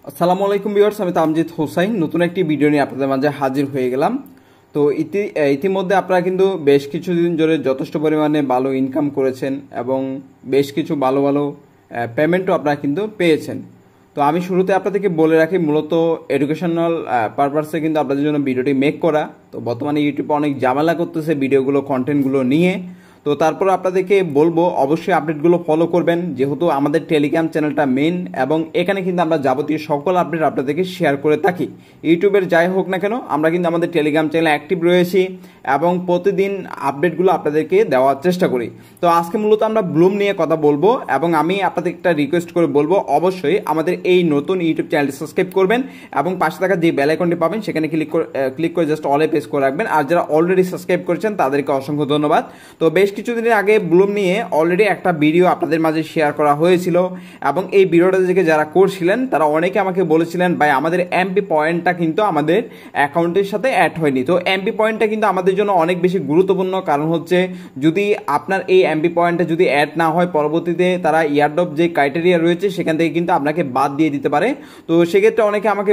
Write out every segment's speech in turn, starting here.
আসসালামু আলাইকুম ভিউয়ার্স, আমি তামজিদ হোসাইন নতুন একটি ভিডিও নিয়ে আপনাদের মাঝে হাজির হয়ে গেলাম। তো ইতিমধ্যে আপনারা কিন্তু বেশ কিছুদিন ধরে যথেষ্ট পরিমাণে ভালো ইনকাম করেছেন এবং বেশ কিছু ভালো ভালো পেমেন্টও আপনারা কিন্তু পেয়েছেন। তো আমি শুরুতে আপনাদেরকে বলে রাখি, মূলত এডুকেশনাল পারপাসে কিন্তু আপনাদের জন্য ভিডিওটি মেক করা। তো বর্তমানে ইউটিউবে অনেক ঝামেলা করতেছে ভিডিওগুলো, কন্টেন্টগুলো নিয়ে। তো তারপর আপনাদেরকে বলবো অবশ্যই আপডেটগুলো ফলো করবেন, যেহেতু আমাদের টেলিগ্রাম চ্যানেলটা মেন এবং এখানে কিন্তু আমরা যাবতীয় সকল আপডেট আপনাদেরকে শেয়ার করে থাকি। ইউটিউবের যাই হোক না কেন, আমরা কিন্তু আমাদের টেলিগ্রাম চ্যানেলে অ্যাক্টিভ রয়েছি এবং প্রতিদিন আপডেটগুলো আপনাদেরকে দেওয়ার চেষ্টা করি। তো আজকে মূলত আমরা ব্লুম নিয়ে কথা বলবো এবং আমি আপনাদের একটা রিকোয়েস্ট করে বলবো, অবশ্যই আমাদের এই নতুন ইউটিউব চ্যানেলটি সাবস্ক্রাইব করবেন এবং পাশে থাকা যে বেল আইকনটি পাবেন সেখানে ক্লিক করে জাস্ট অলে প্রেস করে রাখবেন। আর যারা অলরেডি সাবস্ক্রাইব করেছেন তাদেরকে অসংখ্য ধন্যবাদ। তো বেশ কিছুদিন আগে ব্লুম নিয়ে অলরেডি একটা ভিডিও আপনাদের মাঝে শেয়ার করা হয়েছিল এবং এই ভিডিওটা থেকে যারা করছিলেন তারা অনেকে আমাকে বলেছিলেন, ভাই আমাদের এমপি পয়েন্টটা কিন্তু আমাদের অ্যাকাউন্টের সাথে অ্যাড হয়নি। তো এমপি পয়েন্টটা কিন্তু আমাদের জন্য অনেক বেশি গুরুত্বপূর্ণ, কারণ হচ্ছে যদি আপনার এই এমপি পয়েন্টটা যদি অ্যাড না হয়, পরবর্তীতে তারা ইয়ারড্রপ যে ক্রাইটেরিয়া রয়েছে সেখান থেকে কিন্তু আপনাকে বাদ দিয়ে দিতে পারে। তো সেক্ষেত্রে অনেকে আমাকে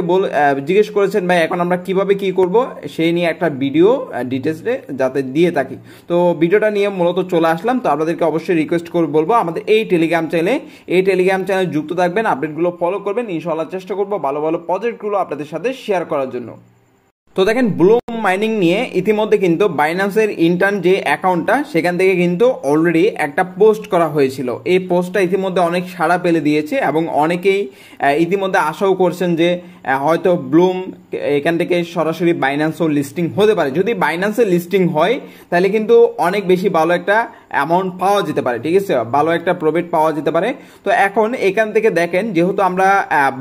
জিজ্ঞেস করেছেন, ভাই এখন আমরা কিভাবে কি করব, সেই নিয়ে একটা ভিডিও ডিটেলসে যাতে দিয়ে থাকি। তো ভিডিওটা নিয়ে মূলত চলে আসলাম। তো আপনাদেরকে অবশ্যই রিকোয়েস্ট করে বলবো আমাদের এই টেলিগ্রাম চ্যানেলে যুক্ত থাকবেন, আপডেটগুলো ফলো করবেন। ইনশাআল্লাহ চেষ্টা করবো ভালো ভালো প্রজেক্টগুলো আপনাদের সাথে শেয়ার করার জন্য। তো দেখেন, ব্লুম মাইনিং নিয়ে ইতিমধ্যে কিন্তু বাইন্যান্সের ইন্টার্ন যে অ্যাকাউন্টটা সেখান থেকে কিন্তু অলরেডি একটা পোস্ট করা হয়েছিল। এই পোস্টটা ইতিমধ্যে অনেক সাড়া পেলে দিয়েছে এবং অনেকেই ইতিমধ্যে আশাও করছেন যে হয়তো ব্লুম এখান থেকে সরাসরি বাইন্যান্সও লিস্টিং হতে পারে। যদি বাইন্যান্সের লিস্টিং হয় তাহলে কিন্তু অনেক বেশি ভালো একটা অ্যামাউন্ট পাওয়া যেতে পারে, ঠিক আছে, ভালো একটা প্রফিট পাওয়া যেতে পারে। তো এখন এখান থেকে দেখেন, যেহেতু আমরা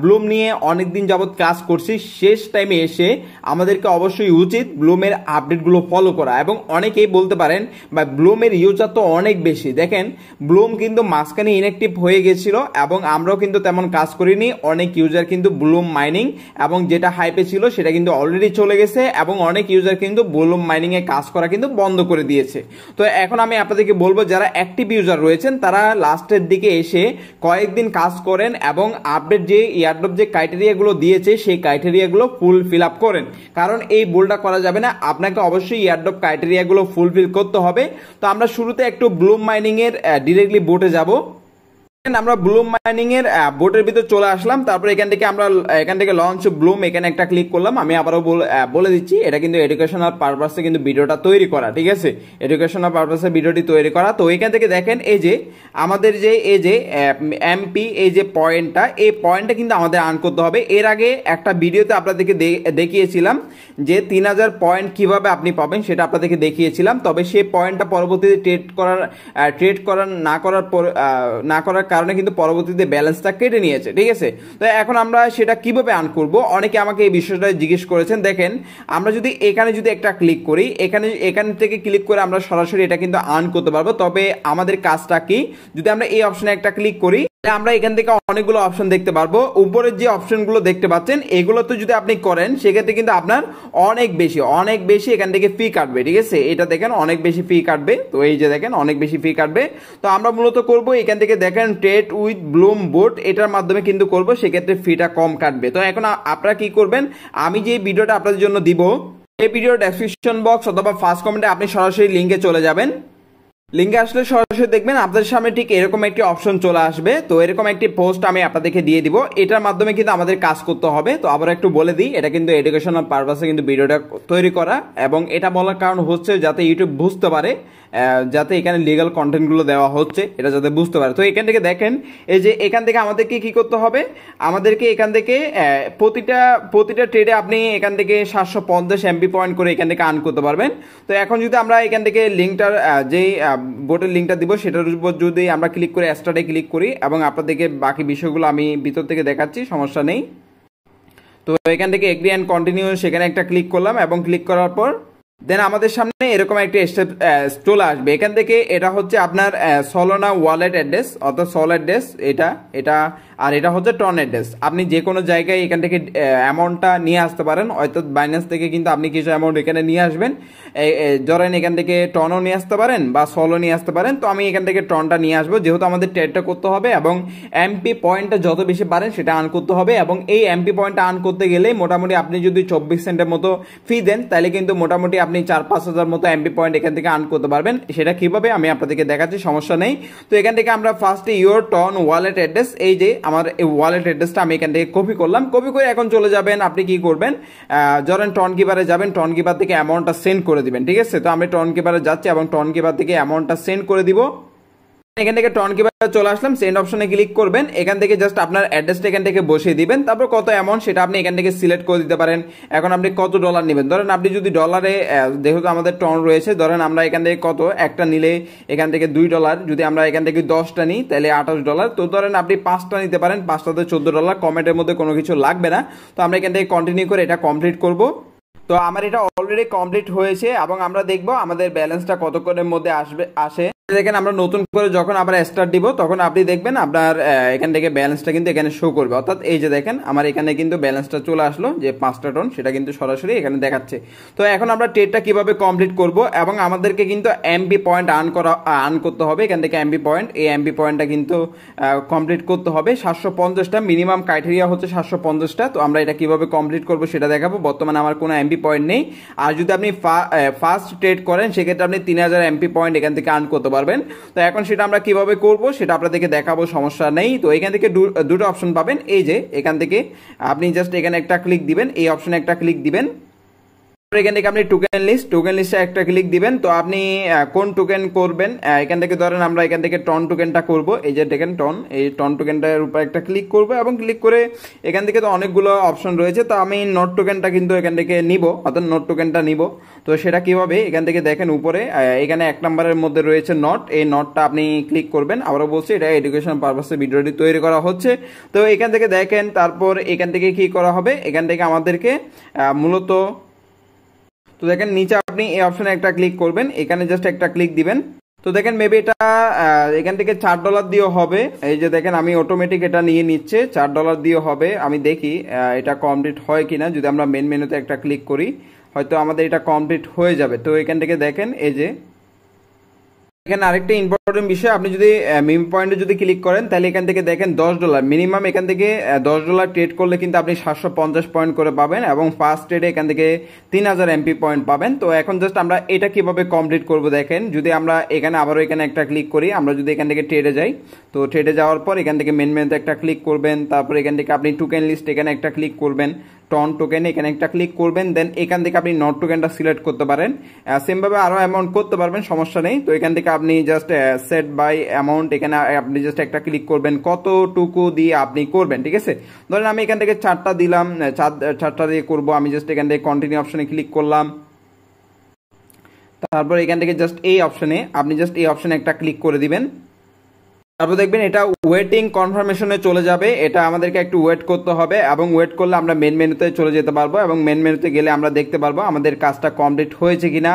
ব্লুম নিয়ে অনেক দিন যাবৎ ক্লাস করছি, শেষ টাইমে এসে আমাদেরকে অবশ্যই উচিত ব্লুমের আপডেটগুলো ফলো করা। এবং অনেকেই বলতে পারেন বা ব্লুমের ইউজার তো অনেক বেশি, দেখেন ব্লুম কিন্তু মাঝখানে ইনঅ্যাক্টিভ হয়ে গেছিল এবং আমরাও কিন্তু তেমন কাজ করিনি। অনেক ইউজার কিন্তু ব্লুম মাইনিং এবং যেটা হাইপে ছিল সেটা কিন্তু অলরেডি চলে গেছে এবং অনেক ইউজার কিন্তু ব্লুম মাইনিং এ কাজ করা কিন্তু বন্ধ করে দিয়েছে। তো এখন আমি আপনাদেরকে বলবো, যারা অ্যাক্টিভ ইউজার রয়েছেন তারা লাস্টের দিকে এসে কয়েকদিন কাজ করেন এবং আপডেট যে ইয়ারড্রপ যে ক্রাইটেরিয়াগুলো দিয়েছে সেই ক্রাইটেরিয়াগুলো ফুলফিল আপ করেন, কারণ এই ভুলটা করা যাবে না। আপনাকে অবশ্যই ইয়ারড্রপ ক্রাইটেরিয়াগুলো ফুলফিল করতে হবে। তো আমরা শুরুতে একটু ব্লুম মাইনিং এর ডিরেক্টলি বোটে যাব। আমরা ব্লুম মাইনিং এর বোটের ভিতর চলে আসলাম। তারপর এখান থেকে লঞ্চ ব্লুম এখানে একটা ক্লিক করলাম। আমি আবারও বলে দিচ্ছি, এটা কিন্তু এডুকেশনাল পারপাসে কিন্তু ভিডিওটা তৈরি করা, ঠিক আছে, এডুকেশনাল পারপাসে ভিডিওটি তৈরি করা। তো এখান থেকে দেখেন, এই যে আমাদের যে এমপি এই যে পয়েন্টটা, এই পয়েন্টটা কিন্তু আমাদের আর্ন করতে হবে। এর আগে একটা ভিডিওতে আপনাদেরকে দেখিয়েছিলাম যে 3000 পয়েন্ট কিভাবে আপনি পাবেন, সেটা আপনাদেরকে দেখিয়েছিলাম। তবে সেই পয়েন্টটা পরবর্তীতে ট্রেড না করার কারণে কিন্তু পরবর্তীতে ব্যালেন্সটা কেটে নিয়েছে, ঠিক আছে। তো এখন আমরা সেটা কিভাবে আর্ন করব, অনেকে আমাকে এই বিষয়টা জিজ্ঞেস করেছেন। দেখেন, আমরা যদি এখানে একটা ক্লিক করি, এখান থেকে ক্লিক করে আমরা সরাসরি এটা কিন্তু আর্ন করতে পারবো। তবে আমাদের কাজটা কি, যদি আমরা এই অপশনে একটা ক্লিক করি, আমরা এখান থেকে অনেকগুলো অপশন দেখতে পারবো। উপরের যে অপশনগুলো দেখতে পাচ্ছেন এগুলোতে যদি আপনি করেন সেক্ষেত্রে কিন্তু আপনার অনেক বেশি এখান থেকে ফি কাটবে, ঠিক আছে। এটা দেখেন অনেক বেশি ফি কাটবে। তো এই যে দেখেন অনেক বেশি ফি কাটবে। তো আমরা মূলত করব এখান থেকে দেখেন ট্রেড উইথ ব্লুম বোট, এটার মাধ্যমে কিন্তু করব, সেক্ষেত্রে ফিটা কম কাটবে। তো এখন আপনারা কি করবেন, আমি যে ভিডিওটা আপনাদের জন্য দিব এই ভিডিওর ডেসক্রিপশন বক্স অথবা ফার্স্ট কমেন্টে আপনি সরাসরি লিঙ্কে চলে যাবেন। লিঙ্কে আসলে সরাসরি দেখবেন আপনাদের সামনে ঠিক এরকম একটি অপশন চলে আসবে। তো এরকম একটি পোস্ট আমি আপনাদেরকে দিয়ে দিব, এটার মাধ্যমে কিন্তু আমাদের কাজ করতে হবে। তো আবার একটু বলে দিই, এটা কিন্তু এডুকেশনাল পারপাসে কিন্তু ভিডিওটা তৈরি করা এবং এটা বলার কারণ হচ্ছে যাতে ইউটিউব বুঝতে পারে, যাতে এখানে লিগাল কন্টেন্টগুলো দেওয়া হচ্ছে এটা যাতে বুঝতে পারে। তো এখান থেকে দেখেন, এই যে এখান থেকে আমাদেরকে কি করতে হবে, আমাদেরকে এখান থেকে প্রতিটা ট্রেডে আপনি এখান থেকে 750 এমপি পয়েন্ট করে এখান থেকে আর্ন করতে পারবেন। তো এখন যদি আমরা এখান থেকে লিঙ্কটার যেই বোটের লিঙ্কটা দিব সেটার উপর যদি আমরা ক্লিক করে স্টার্টে ক্লিক করি এবং আপনাদেরকে বাকি বিষয়গুলো আমি ভিতর থেকে দেখাচ্ছি, সমস্যা নেই। তো এখান থেকে এগ্রি অ্যান্ড কন্টিনিউ সেখানে একটা ক্লিক করলাম এবং ক্লিক করার পর দেন আমাদের সামনে এরকম একটা স্টেপ চলে আসবে। এখান থেকে এটা হচ্ছে আপনার সলোনা ওয়ালেট অ্যাড্রেস অর্থাৎ সল অ্যাড্রেস, এটা এটা আর এটা হচ্ছে টন অ্যাড্রেস। আপনি যে কোনো জায়গায় এখান থেকে অ্যামাউন্টটা নিয়ে আসতে পারেন, অর্থাৎ বাইন্যান্স থেকে কিন্তু আপনি কিছু অ্যামাউন্ট এখানে নিয়ে আসবেন। ধরেন এখান থেকে টনও নিয়ে আসতে পারেন বা সলও নিয়ে আসতে পারেন। তো আমি এখান থেকে টনটা নিয়ে আসবো, যেহেতু আমাদের ট্রেডটা করতে হবে এবং এমপি পয়েন্টটা যত বেশি পারেন সেটা আর্ন করতে হবে। এবং এই এমপি পয়েন্টটা আর্ন করতে গেলে মোটামুটি আপনি যদি 24 সেন্টের মতো ফি দেন, তাহলে কিন্তু মোটামুটি আপনি 4-5 হাজার মতো এমপি পয়েন্ট এখান থেকে আর্ন করতে পারবেন। সেটা কিভাবে আমি আপনাদেরকে দেখাচ্ছি, সমস্যা নেই। তো এখান থেকে আমরা ফার্স্টে ইওর টন ওয়ালেট অ্যাড্রেস, এই যে আমার এই ওয়ালেট অ্যাড্রেসটা আমি এখান থেকে কপি করলাম। কপি করে এখন চলে যাবেন, আপনি কি করবেন, ধরেন টন কিপারে যাবেন, টন কিপার থেকে অ্যামাউন্টটা সেন্ড করে দিবেন। ঠিক আছে, তো আমি টন কিপারে যাচ্ছি এবং টন কিপার থেকে অ্যামাউন্টটা সেন্ড করে দিব। এখান থেকে টন কিপারে চলে আসলাম, সেন্ড অপশনে ক্লিক করবেন। এখান থেকে জাস্ট আপনার অ্যাড্রেসটা এখান থেকে বসিয়ে দিবেন, তারপর কত অ্যামাউন্ট সেটা আপনি এখান থেকে সিলেক্ট করে দিতে পারেন। এখন আপনি কত ডলার নেবেন, ধরেন আপনি যদি ডলারে, যেহেতু আমাদের টন রয়েছে, ধরেন আমরা এখান থেকে কত একটা নিলে এখান থেকে $2, যদি আমরা এখান থেকে 10টা নিই তাহলে $28। তো ধরেন আপনি 5টা নিতে পারেন, 5টাতে $14, কমেন্টের মধ্যে কোনো কিছু লাগবে না। তো আমরা এখান থেকে কন্টিনিউ করে এটা কমপ্লিট করব। তো আমার এটা অলরেডি কমপ্লিট হয়েছে এবং আমরা দেখব আমাদের ব্যালেন্সটা কতক্ষণের মধ্যে আসে। দেখেন আমরা নতুন করে যখন আবার স্টার্ট দিব তখন আপনি দেখবেন আপনার এখান থেকে ব্যালেন্সটা কিন্তু এখানে শো করবে। অর্থাৎ এই যে দেখেন আমার এখানে কিন্তু ব্যালেন্সটা চলে আসলো, যে 5টা টন সেটা কিন্তু সরাসরি এখানে দেখাচ্ছে। তো এখন আমরা ট্রেডটা কিভাবে কমপ্লিট করব এবং আমাদেরকে কিন্তু এমপি পয়েন্ট আর্ন করতে হবে। এখান থেকে এমপি পয়েন্ট, এই এমপি পয়েন্টটা কিন্তু কমপ্লিট করতে হবে 750টা, মিনিমাম ক্রাইটেরিয়া হচ্ছে 750টা। তো আমরা এটা কিভাবে কমপ্লিট করব সেটা দেখাবো। বর্তমানে আমার কোনো এমপি পয়েন্ট নেই। আর যদি আপনি ফার্স্ট ট্রেড করেন সেক্ষেত্রে আপনি 3000 এমপি পয়েন্ট এখান থেকে আর্ন করতে পারবেন। তো এখন সেটা আমরা কিভাবে করব সেটা আপনাদেরকে দেখাবো, সমস্যা নেই। তো এখান থেকে দুটো অপশন পাবেন, এই যে এখান থেকে আপনি জাস্ট এখানে একটা ক্লিক দিবেন, এই অপশনে একটা ক্লিক দিবেন। এখান থেকে আপনি টোকেন লিস্টে একটা ক্লিক দিবেন। তো আপনি কোন টোকেন করবেন, এখান থেকে ধরেন আমরা এখান থেকে টন টোকেনটা করব। এই যে দেখেন টন, এই টন টোকেনটার উপর একটা ক্লিক করব এবং ক্লিক করে এখান থেকে তো অনেকগুলো অপশন রয়েছে। তো আমি নোট টোকেনটা কিন্তু এখান থেকে নিব, অর্থাৎ নোট টোকেনটা নিব। তো সেটা কিভাবে, এখান থেকে দেখেন উপরে এখানে 1 নম্বরের মধ্যে রয়েছে নট, এই নটটা আপনি ক্লিক করবেন। আবারও বলছি এটা এডুকেশন পারপাসে ভিডিওটি তৈরি করা হচ্ছে। তো এখান থেকে দেখেন, তারপর এখান থেকে কি করা হবে, এখান থেকে আমাদেরকে মূলত, তো দেখেন নিচে আপনি এই অপশনে একটা ক্লিক করবেন, এখানে জাস্ট একটা ক্লিক দিবেন। তো দেখেন মেবি এটা এখান থেকে $4 দিয়েও হবে। এই যে দেখেন আমি অটোমেটিক এটা নিয়ে নিচ্ছে, $4 দিয়েও হবে। আমি দেখি এটা কমপ্লিট হয় কিনা। যদি আমরা মেন মেনুতে একটা ক্লিক করি হয়তো আমাদের এটা কমপ্লিট হয়ে যাবে। তো এখান থেকে দেখেন এই যে এখানে আরেকটা ইম্পর্টেন্ট বিষয়, আপনি যদি মিম পয়েন্টে যদি ক্লিক করেন তাহলে এখান থেকে দেখেন $10 মিনিমাম, এখান থেকে $10 ট্রেড করলে কিন্তু আপনি 750 পয়েন্ট করে পাবেন এবং ফার্স্ট ট্রেডে এখান থেকে 3000 এমপি পয়েন্ট পাবেন। তো এখন জাস্ট আমরা এটা কিভাবে কমপ্লিট করব দেখেন। যদি আমরা এখানে আবারও এখানে একটা ক্লিক করি, আমরা যদি এখান থেকে ট্রেডে যাই, তো ট্রেডে যাওয়ার পর এখান থেকে মেন মেনুতে একটা ক্লিক করবেন, তারপর এখান থেকে আপনি টোকেন লিস্ট এখানে একটা ক্লিক করবেন, টন টোকেন এখানে একটা ক্লিক করবেন, দেন এখান থেকে আপনি নট টোকেনটা সিলেক্ট করতে পারেন। সেমভাবে আরও অ্যামাউন্ট করতে পারবেন, সমস্যা নেই। তো এখান থেকে আপনি জাস্ট সেট বাই অ্যামাউন্ট, এখানে আপনি জাস্ট একটা ক্লিক করবেন কতটুকু দিয়ে আপনি করবেন। ঠিক আছে, ধরেন আমি এখান থেকে 4টা দিলাম, 4টা দিয়ে করবো। আমি জাস্ট এখান থেকে কন্টিনিউ অপশনে ক্লিক করলাম, তারপর এখান থেকে জাস্ট এই অপশনে আপনি জাস্ট এই অপশনে একটা ক্লিক করে দিবেন। তারপর দেখবেন এটা ওয়েটিং কনফার্মেশনে চলে যাবে। এটা আমাদেরকে একটু ওয়েট করতে হবে এবং ওয়েট করলে আমরা মেন মেনুতে চলে যেতে পারবো এবং মেন মেনুতে গেলে আমরা দেখতে পারবো আমাদের কাজটা কমপ্লিট হয়েছে কিনা।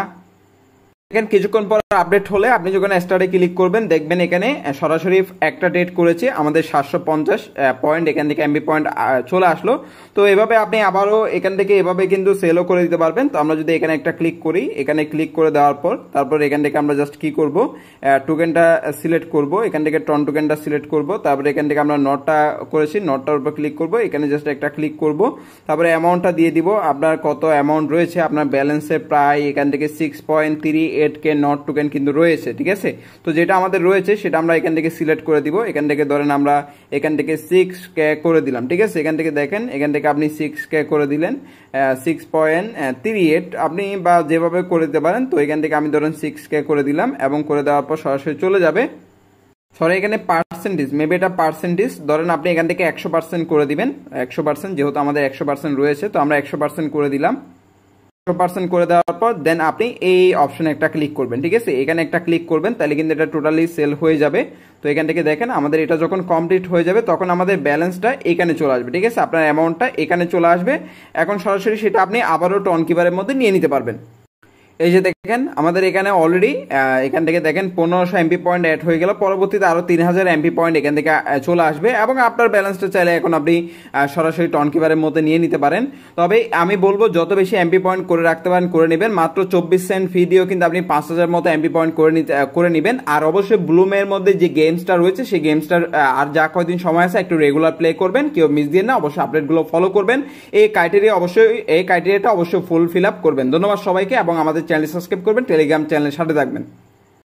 দেখেন কিছুক্ষণ পর আপডেট হলে আপনি যখন স্টার্টে ক্লিক করবেন দেখবেন এখানে সরাসরি একটা ডেট করেছে আমাদের 750 পয়েন্ট, এখান থেকে এমবি পয়েন্ট চলে আসলো। তো এভাবে আপনি আবারও এখান থেকে এভাবে কিন্তু সেলও করে দিতে পারবেন। তো আমরা যদি এখানে একটা ক্লিক করি, এখানে ক্লিক করে দেওয়ার পর তারপর এখান থেকে আমরা জাস্ট কি করব, টোকেনটা সিলেক্ট করব, এখান থেকে টন টোকেনটা সিলেক্ট করব, তারপরে এখান থেকে আমরা নটটা করেছি নটটার উপর ক্লিক করব, এখানে জাস্ট একটা ক্লিক করব, তারপরে অ্যামাউন্টটা দিয়ে দিব আপনার কত অ্যামাউন্ট রয়েছে। আপনার ব্যালেন্সে প্রায় এখান থেকে 6.38K নট টোকেন কিন্তু রয়েছে। ঠিক আছে, তো যেটা আমাদের রয়েছে সেটা আমরা এখান থেকে সিলেক্ট করে দিব। এখান থেকে ধরেন আমরা এখান থেকে 6K করে দিলাম। ঠিক আছে, এখান থেকে দেখেন এখান থেকে আপনি 6K করে দিলেন, 6.38 আপনি বা যেভাবে করে দিতে পারেন। তো এখান থেকে আমি ধরেন 6K করে দিলাম এবং করে দেওয়ার পর সরাসরি চলে যাবে। সরি এখানে পার্সেন্টেজ, মেবি এটা পার্সেন্টেজ, ধরেন আপনি এখান থেকে 100% করে দিবেন। 100% যেহেতু আমাদের 100% রয়েছে তো আমরা 100% করে দিলাম। 100% করে দেওয়ার পর দেন আপনি এই অপশনে একটা ক্লিক করবেন। ঠিক আছে, এখানে একটা ক্লিক করবেন, তাহলে কিন্তু এটা টোটালি সেল হয়ে যাবে। তো এখান থেকে দেখেন আমাদের এটা যখন কমপ্লিট হয়ে যাবে তখন আমাদের ব্যালেন্সটা এখানে চলে আসবে। ঠিক আছে, আপনার অ্যামাউন্টটা এখানে চলে আসবে। এখন সরাসরি সেটা আপনি আবারও টন কিপারের মধ্যে নিয়ে নিতে পারবেন। এই যে দেখেন আমাদের এখানে অলরেডি এখান থেকে দেখেন 1500 এমপি পয়েন্ট অ্যাড হয়ে গেল, পরবর্তীতে আরো 3000 এমপি পয়েন্ট এখান থেকে চলে আসবে এবং আপনার ব্যালেন্সটা চাইলে এখন আপনি সরাসরি টনকিপারের মধ্যে নিয়ে নিতে পারেন। তবে আমি বলবো যত বেশি এমপি পয়েন্ট করে রাখতে পারেন করে নেবেন, মাত্র 24 সেন্ট ফি দিয়েও কিন্তু আপনি 5000 মতো এমপি পয়েন্ট করে নেবেন। আর অবশ্যই ব্লুমের মধ্যে যে গেমসটা রয়েছে সেই গেমসটার আর যা কয়দিন সময় আছে একটু রেগুলার প্লে করবেন, কেউ মিস দিয়ে না, অবশ্যই আপডেটগুলো ফলো করবেন। এই ক্রাইটেরিয়াটা অবশ্যই ফুল ফিল আপ করবেন। ধন্যবাদ সবাইকে এবং আমাদের চ্যানেল সাবস্ক্রাইব করবেন, টেলিগ্রাম চ্যানেলের সাথে থাকবেন।